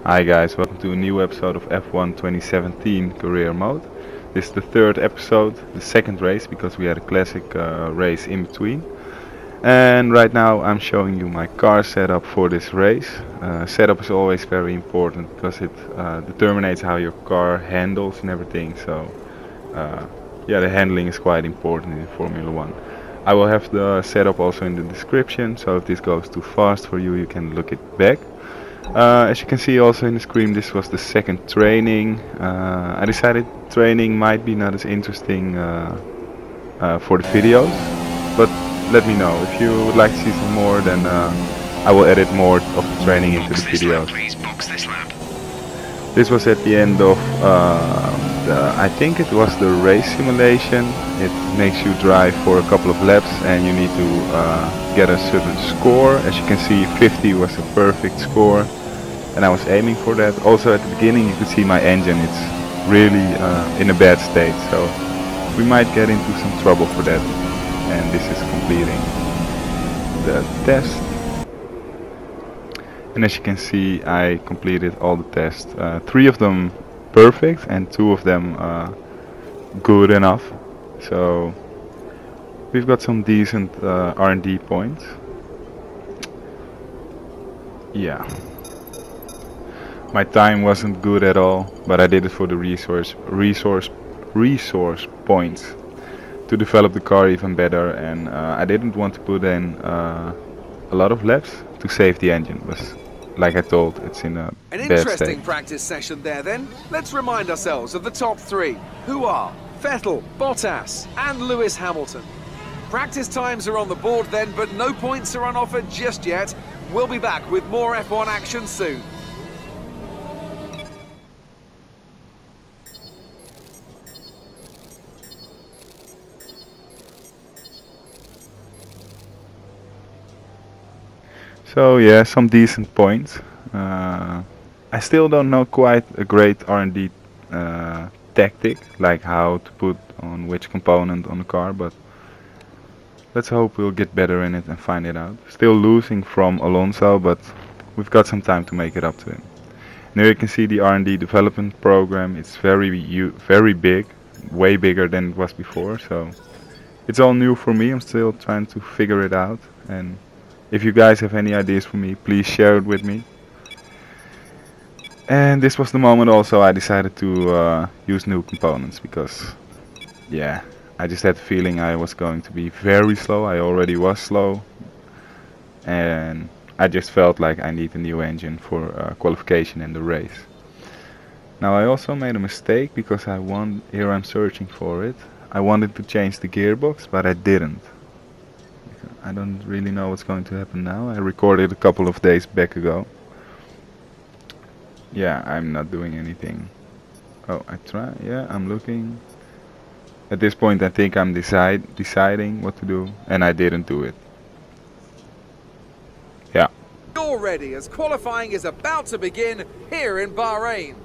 Hi guys, welcome to a new episode of F1 2017 Career Mode. This is the third episode, the second race, because we had a classic race in between. And right now I'm showing you my car setup for this race. Setup is always very important because it determines how your car handles and everything. So yeah, the handling is quite important in Formula 1. I will have the setup also in the description, so if this goes too fast for you, you can look it back. As you can see also in the screen, this was the second training. I decided training might be not as interesting for the videos, but let me know. If you would like to see some more, then I will edit more of the training into the videos. This was at the end of I think it was the race simulation. It makes you drive for a couple of laps and you need to get a certain score. As you can see, 50 was a perfect score and I was aiming for that. Also at the beginning you could see my engine, it's really in a bad state, so we might get into some trouble for that. And this is completing the test. And as you can see, I completed all the tests. 3 of them perfect and 2 of them good enough. So we've got some decent R&D points. Yeah. My time wasn't good at all, but I did it for the resource points to develop the car even better, and I didn't want to put in a lot of laps to save the engine. But like I told, it's in a bad state. An interesting practice session there then. Let's remind ourselves of the top 3, who are Vettel, Bottas and Lewis Hamilton. Practice times are on the board then, but no points are on offer just yet. We'll be back with more F1 action soon. So yeah, some decent points. I still don't know quite a great R&D tactic, like how to put on which component on the car, but let's hope we'll get better in it and find it out. Still losing from Alonso, but we've got some time to make it up to him. Now you can see the R&D development program. It's very big, way bigger than it was before, so it's all new for me. I'm still trying to figure it out, and if you guys have any ideas for me, please share it with me. And this was the moment also I decided to use new components, because yeah, I just had the feeling I was going to be very slow. I already was slow, and I just felt like I need a new engine for qualification in the race. Now I also made a mistake, because here I'm searching for it. I wanted to change the gearbox, but I didn't. I don't really know what's going to happen now. I recorded a couple of days back ago. Yeah, I'm not doing anything. Oh, I try. Yeah, I'm looking. At this point I think I'm deciding what to do, and I didn't do it. Yeah. You're ready as qualifying is about to begin here in Bahrain.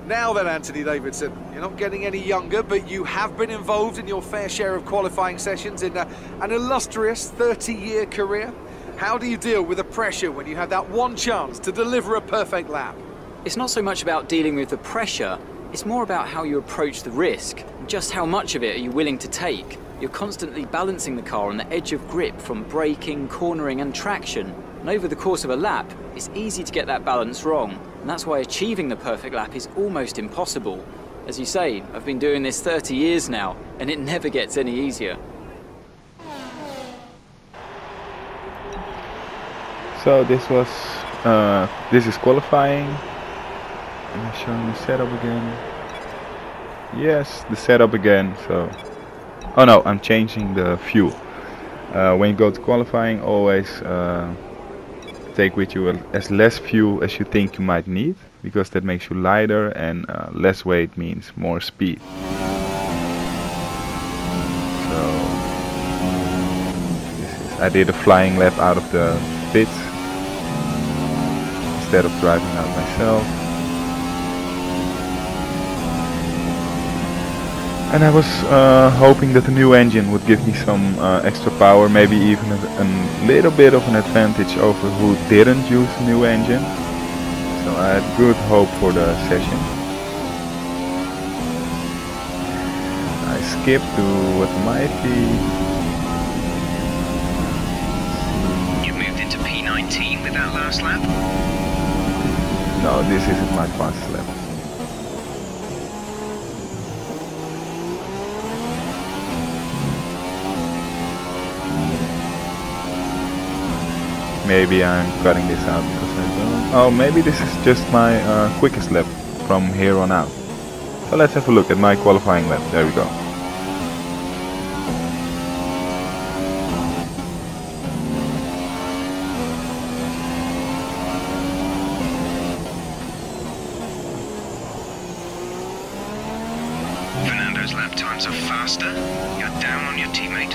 Now then, Anthony Davidson, you're not getting any younger, but you have been involved in your fair share of qualifying sessions in an illustrious 30-year career. How do you deal with the pressure when you have that one chance to deliver a perfect lap? It's not so much about dealing with the pressure, it's more about how you approach the risk. Just how much of it are you willing to take? You're constantly balancing the car on the edge of grip from braking, cornering and traction. And over the course of a lap, it's easy to get that balance wrong. And that's why achieving the perfect lap is almost impossible. As you say, I've been doing this 30 years now, and it never gets any easier. So this is qualifying. Am I showing the setup again? Yes, the setup again. So, oh no, I'm changing the fuel. When you go to qualifying, always take with you as less fuel as you think you might need, because that makes you lighter, and less weight means more speed. So I did a flying lap out of the pits instead of driving out myself. And I was hoping that the new engine would give me some extra power, maybe even a little bit of an advantage over who didn't use the new engine. So I had good hope for the session. I skipped to what might be. You moved into P19 with that last lap? No, this isn't my fastest lap. Maybe I'm cutting this out because I don't. Oh, maybe this is just my quickest lap from here on out. So let's have a look at my qualifying lap. There we go. Fernando's lap times are faster. You're down on your teammate.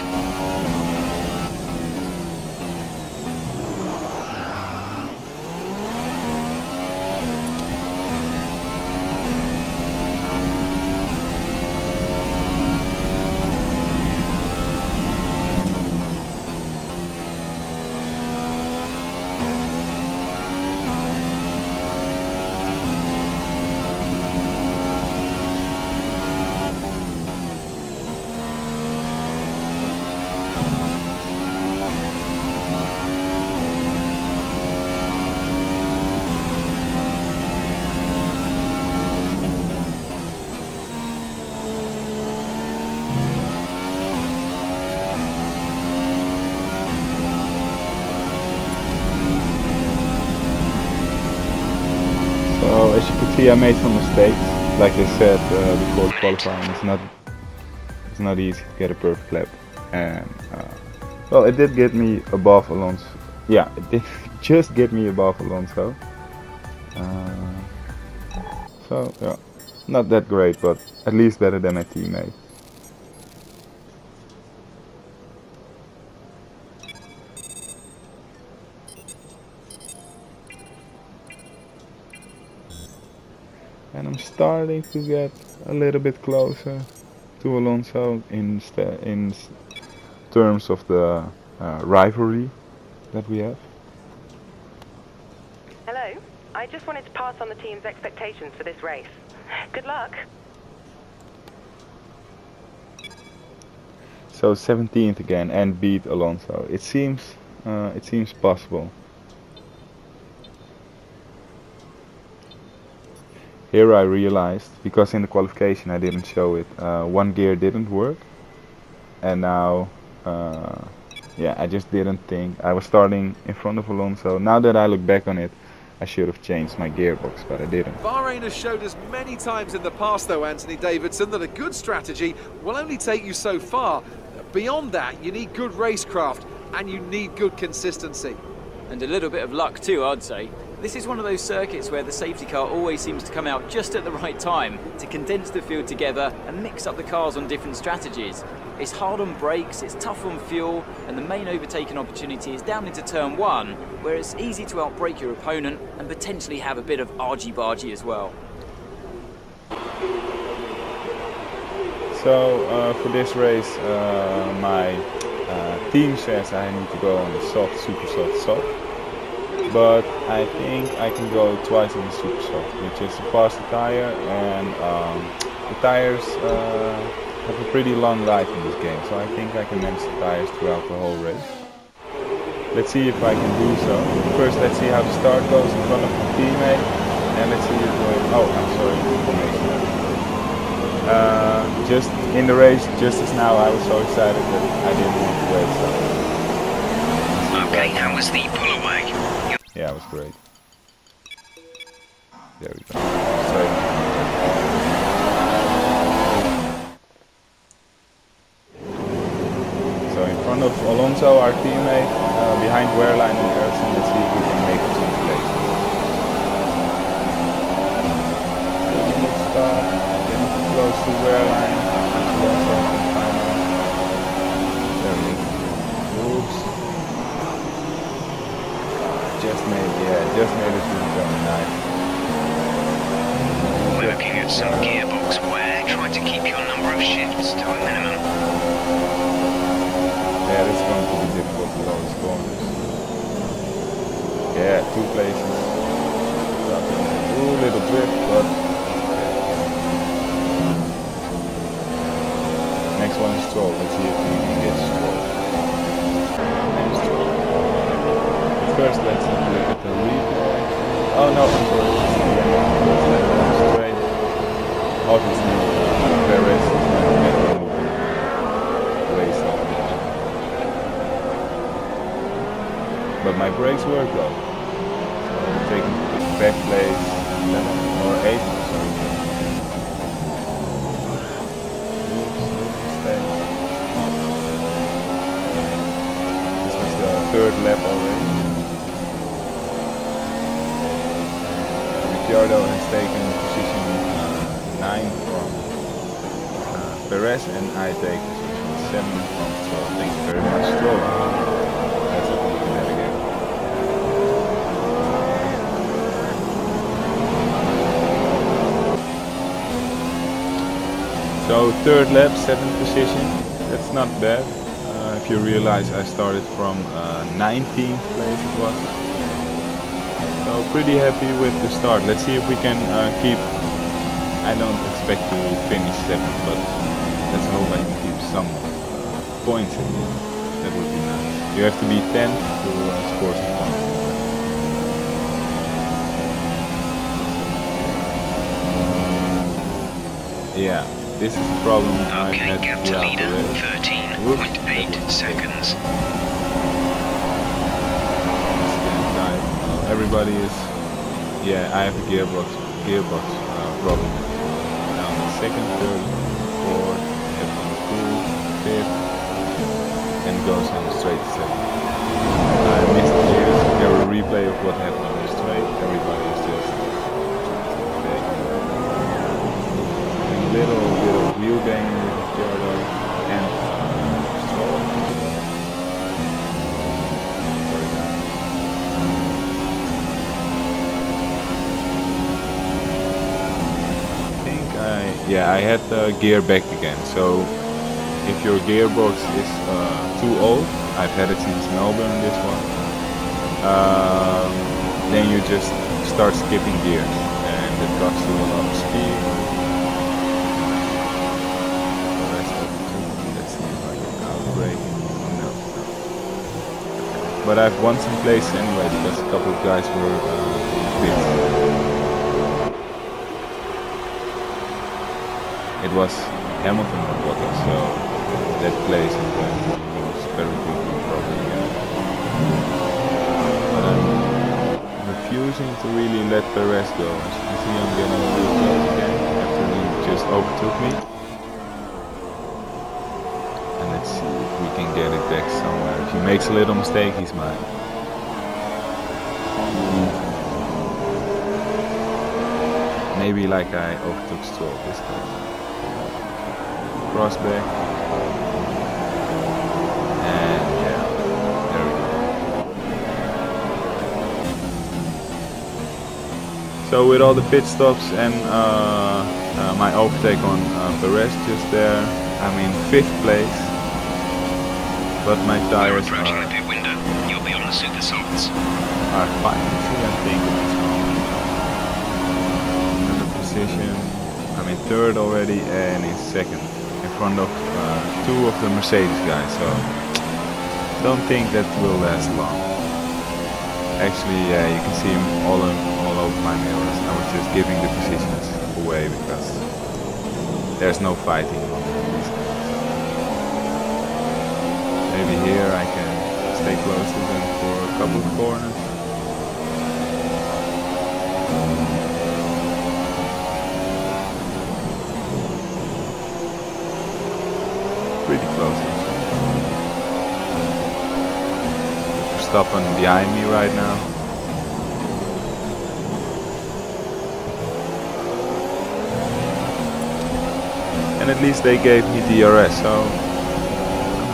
So as you can see, I made some mistakes. Like I said before qualifying, it's not easy to get a perfect lap, and well, it did get me above Alonso. Yeah, it did just get me above Alonso. So yeah, not that great, but at least better than my teammate. And I'm starting to get a little bit closer to Alonso in terms of the rivalry that we have. Hello. I just wanted to pass on the team's expectations for this race. Good luck. So 17th again and beat Alonso. It seems possible. Here I realized, because in the qualification I didn't show it, one gear didn't work, and now yeah, I just didn't think. I was starting in front of Alonso. Now that I look back on it, I should have changed my gearbox, but I didn't. Bahrain has showed us many times in the past, though, Anthony Davidson, that a good strategy will only take you so far. Beyond that, you need good racecraft and you need good consistency. And a little bit of luck too, I'd say. This is one of those circuits where the safety car always seems to come out just at the right time to condense the field together and mix up the cars on different strategies. It's hard on brakes, it's tough on fuel, and the main overtaking opportunity is down into turn 1, where it's easy to outbrake your opponent and potentially have a bit of argy-bargy as well. So for this race, my team says I need to go on the soft, super soft. But I think I can go twice in the super soft, which is a faster tire, and the tires have a pretty long life in this game, so I think I can manage the tires throughout the whole race. Let's see if I can do so. First, let's see how the start goes in front of my teammate, and let's see if oh, I'm sorry, just in the race, just as now, I was so excited that I didn't want to wait. So. Okay, how was the pull away? Yeah, it was great. There we go. So in front of Alonso, our teammate, behind Wehrlein and Harrison, let's see if we can make some place. Good start, getting too close to Wehrlein. Alonso can find out. There we go. Oops. Just made it to the zone. Nice. We're looking at some gearbox wear. Try to keep your number of shifts to a minimum. Yeah, this is going to be difficult with all these corners. Yeah, 2 places. next one is Stroll. Let's see if we can get Stroll. And Stroll. First, let's have a look at the replay. Oh no, I'm sorry. Straight. Obviously, Perez is going to get the race off. But my brakes work though. So I'm taking back place 11 or 8. Sorry. This was the third lap already. Ricciardo has taken position 9 from Perez, and I take position 7 from Stroll. Thank you very much, Stroll. Let's have a look at that again. So third lap, 7th position. That's not bad. If you realize I started from 19th place it was. So pretty happy with the start. Let's see if we can keep. I don't expect to finish 7th, but let's hope I can keep some points in it. That would be nice. You have to be 10th to score some points. Yeah, this is the problem I had throughout the race. 13.8 seconds. Everybody is, yeah, I have a gearbox problem. Now second, third, fourth, F1 2, 5th, and goes on straight to 7th. I missed the gears. Here a replay of what happened on the straight. Everybody is just a little bit of wheel banging with Ricciardo and Stroll. Yeah, I had the gear back again. So if your gearbox is too old, I've had it since Melbourne, this one, then you just start skipping gears, and it costs you a lot of speed. Let's see if I can outbrake. No. But I've won some places anyway because a couple of guys were pit. It was Hamilton or Bottas, so that place was very quickly probably. But I'm refusing to really let Perez go. As you can see, I'm getting a little close again after he just overtook me. And let's see if we can get it back somewhere. If he makes a little mistake, he's mine. Maybe like I overtook Stroll this time. Crossback, and yeah, there we go. So with all the pit stops and my overtake on Perez just there, I'm in 5th place, but my tires approaching the pit window. You'll be on the super softs. Are fine. I think another position. I'm in 3rd already and in 2nd. In front of 2 of the Mercedes guys, so don't think that will last long. Actually, yeah, you can see them all over my mirrors. I was just giving the positions away because there's no fighting on these guys. Maybe here I can stay close to them for a couple of corners. Pretty close. Verstappen behind me right now. And at least they gave me DRS, so I'm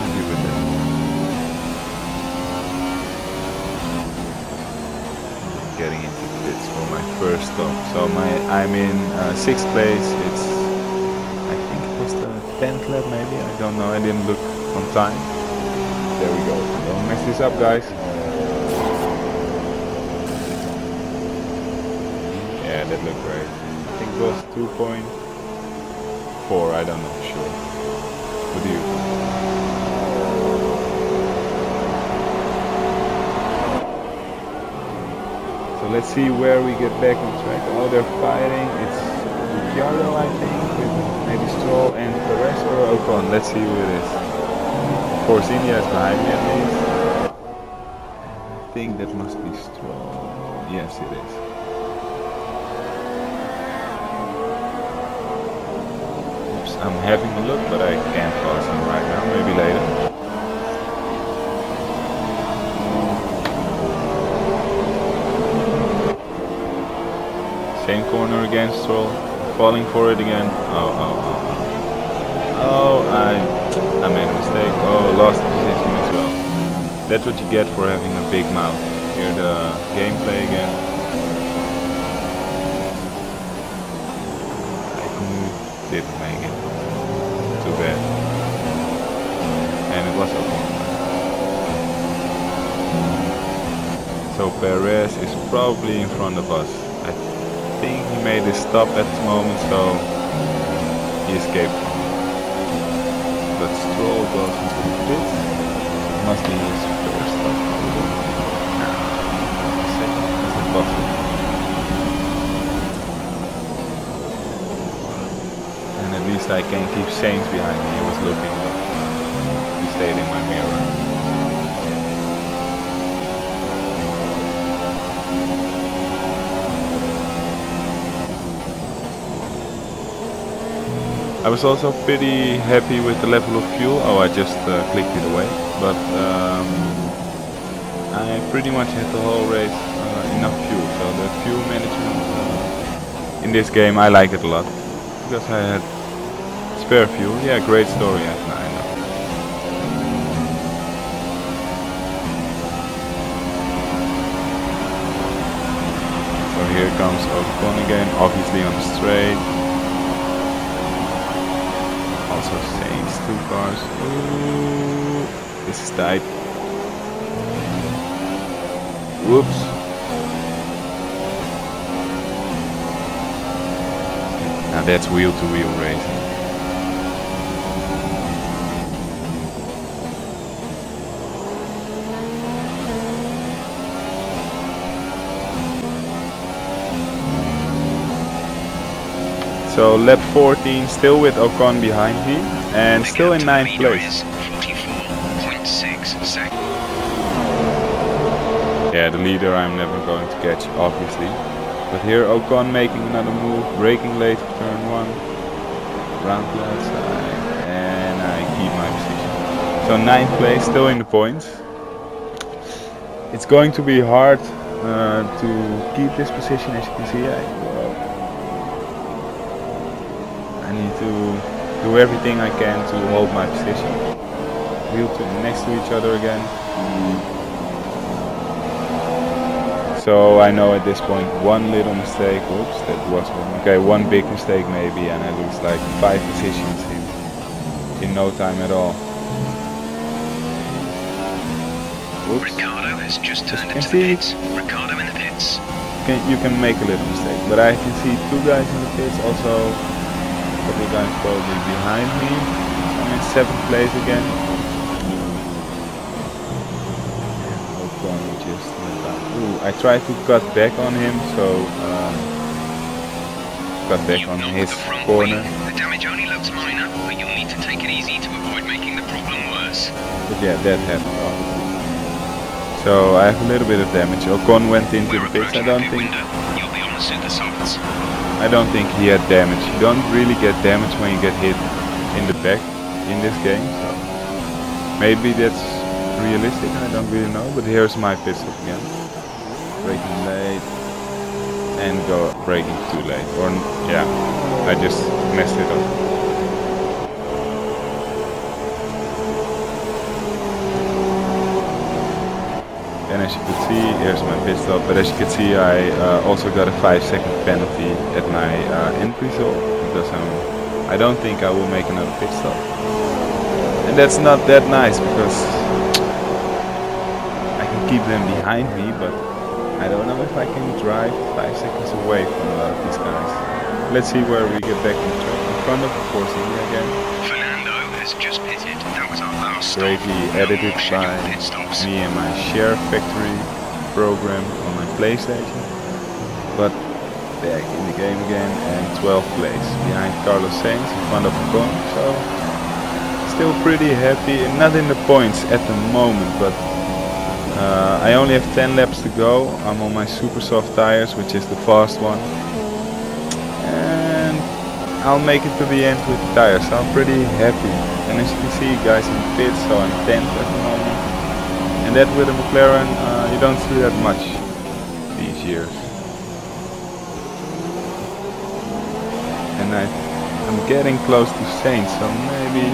happy with it. Getting into the pits for my first stop. So I'm in 6th place. It's 10th lap maybe, I don't know, I didn't look on time. There we go, don't mess this up guys. Yeah, that looked great. I think it was 2.4, I don't know, sure. What do you think? So let's see where we get back on track. Oh, they're fighting. It's Ricciardo, I think, with maybe Stroll and Perez or Ocon. Let's see who it is. Force India is behind me at least. I think that must be Stroll. Yes, it is. Oops, I'm having a look, but I can't pass him right now. Maybe later. Same corner again, Stroll. Falling for it again. Oh, I made a mistake. Oh, lost position as well. That's what you get for having a big mouth. Here the gameplay again. I didn't make it. Too bad. And it was okay. So Perez is probably in front of us. I think he made a stop at the moment, so he escaped. But Stroll goes into the pit. Must be his first stop. Second is impossible. And at least I can keep Sainz behind me. He was looking up. He stayed in my mirror. I was also pretty happy with the level of fuel. Oh, I just clicked it away. But I pretty much had the whole race enough fuel. So the fuel management in this game, I like it a lot. Because I had spare fuel. Yeah, great story. I know. So here comes Ocon again, obviously on the straight. Also Sainz, 2 cars. Ooh, this is tight. Whoops. Now that's wheel-to-wheel racing. So lap 14, still with Ocon behind me, and still in 9th place. 44.6 seconds. Yeah, the leader I'm never going to catch, obviously. But here Ocon making another move, braking late for turn 1, round to outside, and I keep my position. So 9th place, still in the points. It's going to be hard to keep this position, as you can see. I need to do everything I can to hold my position. Wheel next to each other again. So I know at this point one little mistake, oops, that was one. Okay, one big mistake maybe, and I lose like 5 positions in no time at all. Oops. Ricardo has just turned into the pits. Ricardo in the pits. You can make a little mistake, but I can see 2 guys in the pits, also a couple of guys probably behind me. I'm in 7th place again. Ooh, I tried to cut back on him, so cut back on his corner. The damage only looks minor, but you'll need to take it easy to avoid making the problem worse. But yeah, that happened obviously. So I have a little bit of damage. Ocon went into the pits. I don't think. You'll be on the super softs. I don't think he had damage. You don't really get damage when you get hit in the back in this game. So maybe that's realistic. I don't really know. But here's my pit stop again. Braking late and braking too late. Or yeah, I just messed it up. And as you can see, here's my pit stop, but as you can see I also got a 5-second penalty at my end result, because I don't think I will make another pit stop. And that's not that nice, because I can keep them behind me, but I don't know if I can drive 5 seconds away from a lot of these guys. Let's see where we get back on track. In front of the Force India again. Fernando has just pitted. That was our last stop. Greatly No edited more scheduled by pit stops. me and my Share Factory program on my PlayStation. But back in the game again, and 12th place behind Carlos Sainz in front of Ocon. So still pretty happy, not in the points at the moment, but I only have 10 laps to go. I'm on my super soft tires, which is the fast one, and I'll make it to the end with the tires, so I'm pretty happy. And as you can see, guys, in the pits, so I'm 10th at the moment, and that with a McLaren you don't see that much these years. And I'm getting close to Sainz, so maybe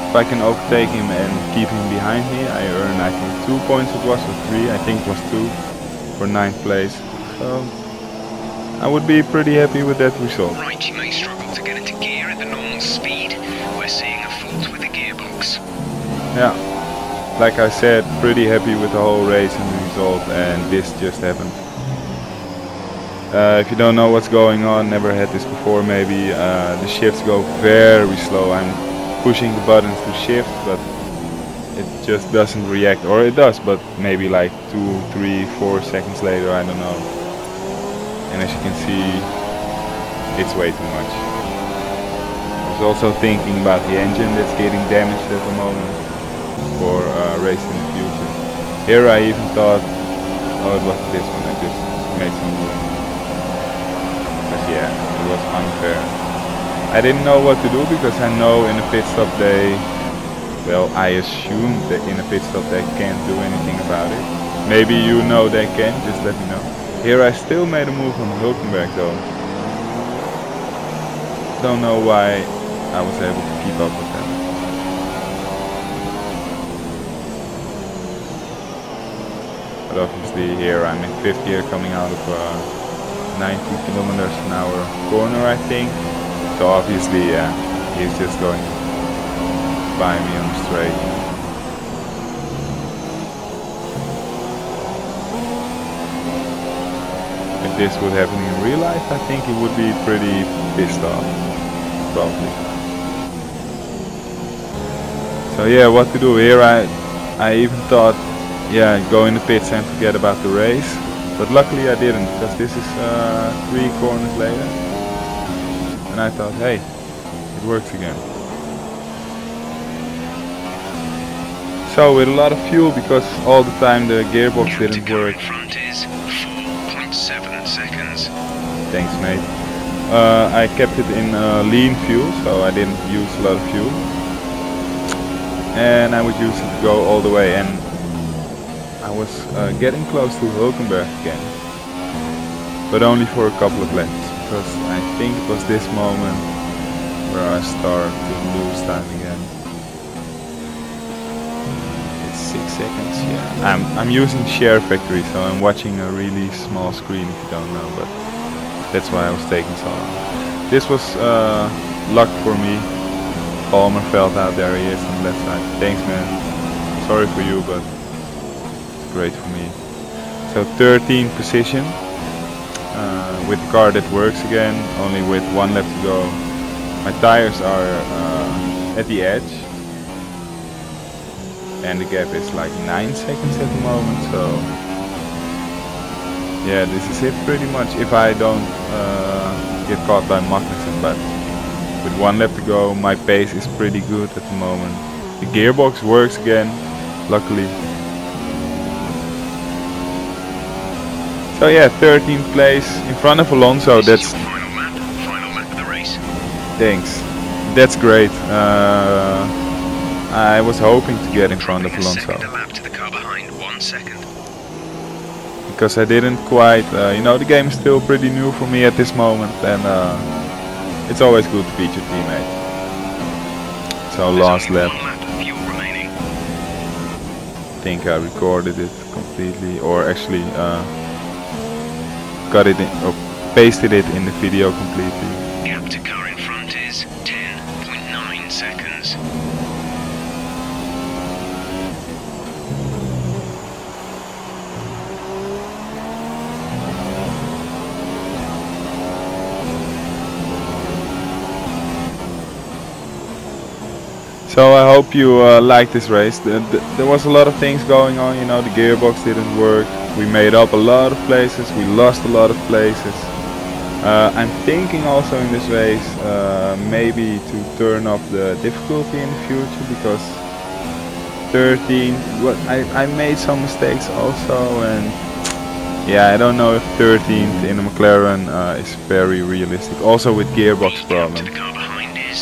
if I can overtake him and keep him behind me, I earn, I think, 2 points it was, or 3, I think it was 2, for 9th place. So I would be pretty happy with that result. Right, you may struggle to get into gear at the normal speed. We're seeing a fault with the gearbox. Yeah, like I said, pretty happy with the whole race and the result, and this just happened. If you don't know what's going on, never had this before maybe, the shifts go very slow. I'm pushing the buttons to shift, but it just doesn't react, or it does, but maybe like 2, 3, 4 seconds later, I don't know. And as you can see, it's way too much. I was also thinking about the engine that's getting damaged at the moment for racing in the future. Here I even thought, oh, it was this one, I just made some room. But yeah, it was unfair. I didn't know what to do because I know in a pit stop they, well, I assume that in a pit stop they can't do anything about it. Maybe you know they can, just let me know. Here I still made a move on Hulkenberg though. Don't know why I was able to keep up with them. But obviously here I'm in 5th gear coming out of 90 kilometers an hour corner, I think. So obviously, yeah, he's just going by me on the straight. If this would happen in real life, I think he would be pretty pissed off, probably. So yeah, what to do here? I even thought, yeah, go in the pits and forget about the race. But luckily I didn't, because this is 3 corners later. And I thought, hey, it works again. So with a lot of fuel, because all the time the gearbox didn't work. Front is 4.7 seconds. Thanks, mate. I kept it in lean fuel, so I didn't use a lot of fuel. And I would use it to go all the way, and I was getting close to Hulkenberg again. But only for a couple of laps. Because I think it was this moment where I started to lose time again. It's 6 seconds, yeah. I'm using Share Factory, so I'm watching a really small screen if you don't know, but that's why I was taking so long. This was luck for me. Palmer felt out there, he is on the left side. Thanks, man. Sorry for you, but it's great for me. So 13th position. With the car that works again, only with 1 lap to go. My tires are at the edge, and the gap is like 9 seconds at the moment, so yeah, this is it pretty much if I don't get caught by Magnussen. But with 1 lap to go, my pace is pretty good at the moment. The gearbox works again, luckily. So yeah, 13th place in front of Alonso. That's Final lap of the race. Thanks. That's great. I was hoping to get in front of Alonso. A lap to the car behind, 1 second. Because I didn't quite, you know, the game is still pretty new for me at this moment, and it's always good to beat your teammate. So last lap. I think I recorded it completely, or actually got it in, or pasted it in the video completely. Gap to car in front is 10.9 seconds. So I hope you liked this race. There was a lot of things going on, you know, the gearbox didn't work. We made up a lot of places, we lost a lot of places. I'm thinking also in this race maybe to turn up the difficulty in the future, because 13, I made some mistakes also, and yeah, I don't know if 13th in a McLaren is very realistic. Also with gearbox problems,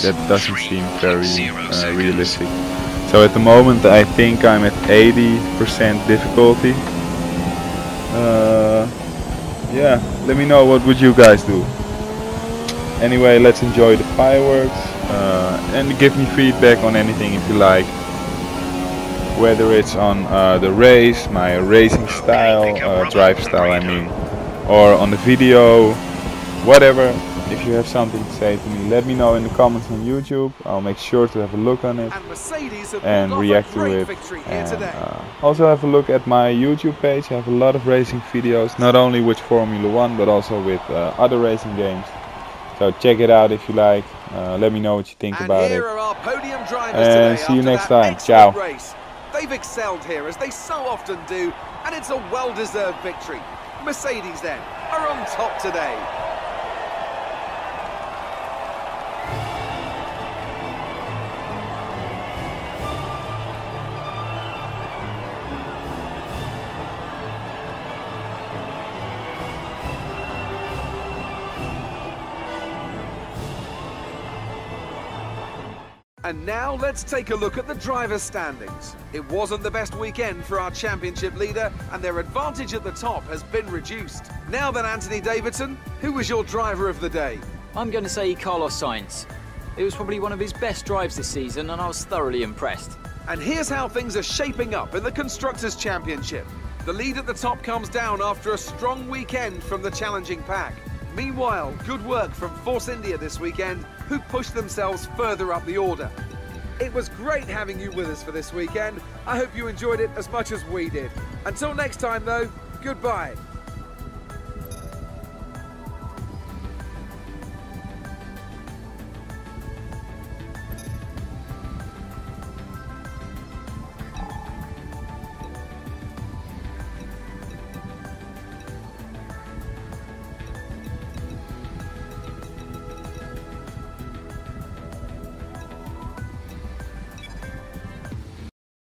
that doesn't seem very realistic. So at the moment I think I'm at 80% difficulty. Yeah, let me know, what would you guys do? Anyway, let's enjoy the fireworks and give me feedback on anything if you like. Whether it's on the race, my racing style, drive style I mean, or on the video, whatever. If you have something to say to me, let me know in the comments on YouTube. I'll make sure to have a look on it and react to it. And also have a look at my YouTube page. I have a lot of racing videos, not only with Formula 1 but also with other racing games. So check it out if you like. Let me know what you think about it. And see you next time. Ciao. They've excelled here, as they so often do, and it's a well-deserved victory. Mercedes then are on top today. And now let's take a look at the drivers' standings. It wasn't the best weekend for our championship leader, and their advantage at the top has been reduced. Now then, Anthony Davidson, who was your driver of the day? I'm going to say Carlos Sainz. It was probably one of his best drives this season, and I was thoroughly impressed. And here's how things are shaping up in the Constructors' Championship. The lead at the top comes down after a strong weekend from the challenging pack. Meanwhile, good work from Force India this weekend, who pushed themselves further up the order. It was great having you with us for this weekend. I hope you enjoyed it as much as we did. Until next time though, goodbye.